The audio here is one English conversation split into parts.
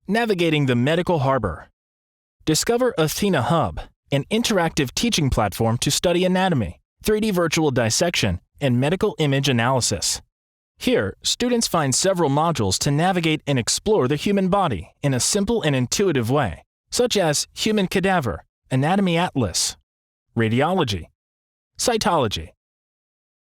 Navigating the Medical Harbour. Discover Athena Hub, an interactive teaching platform to study anatomy, 3D virtual dissection, and medical image analysis. Here, students find several modules to navigate and explore the human body in a simple and intuitive way, such as Human Cadaver, Anatomy Atlas, Radiology, Cytology,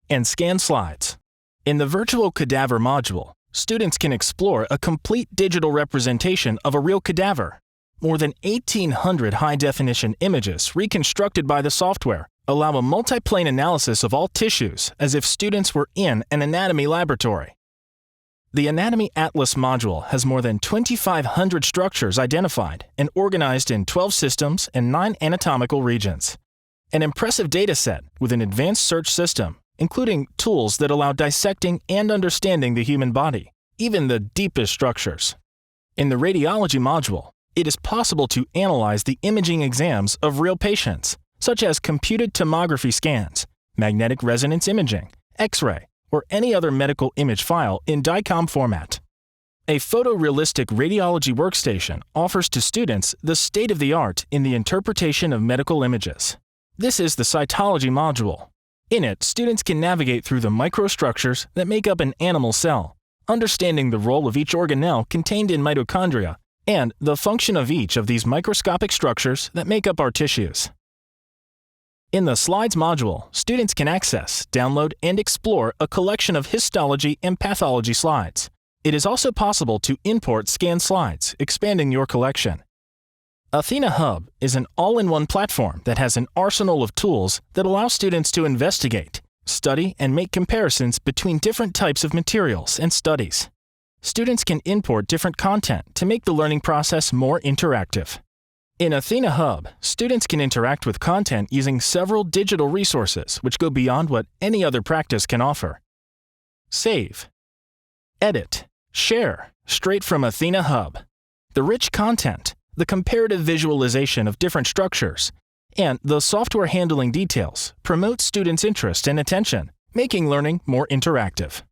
and Scan Slides. In the Virtual Cadaver module, students can explore a complete digital representation of a real cadaver. More than 1,800 high-definition images reconstructed by the software allow a multiplane analysis of all tissues as if students were in an anatomy laboratory. The Anatomy Atlas module has more than 2,500 structures identified and organized in 12 systems and 9 anatomical regions. An impressive data set with an advanced search system, including tools that allow dissecting and understanding the human body, even the deepest structures. In the Radiology module, it is possible to analyze the imaging exams of real patients, such as computed tomography scans, magnetic resonance imaging, X-ray, or any other medical image file in DICOM format. A photorealistic radiology workstation offers to students the state-of-the-art in the interpretation of medical images. This is the Cytology module. In it, students can navigate through the microstructures that make up an animal cell, understanding the role of each organelle contained in mitochondria and the function of each of these microscopic structures that make up our tissues. In the Slides module, students can access, download, and explore a collection of histology and pathology slides. It is also possible to import scanned slides, expanding your collection. Athena Hub is an all-in-one platform that has an arsenal of tools that allow students to investigate, study, and make comparisons between different types of materials and studies. Students can import different content to make the learning process more interactive. In Athena Hub, students can interact with content using several digital resources which go beyond what any other practice can offer. Save, edit, share, straight from Athena Hub. The rich content, the comparative visualization of different structures, and the software handling details promote students' interest and attention, making learning more interactive.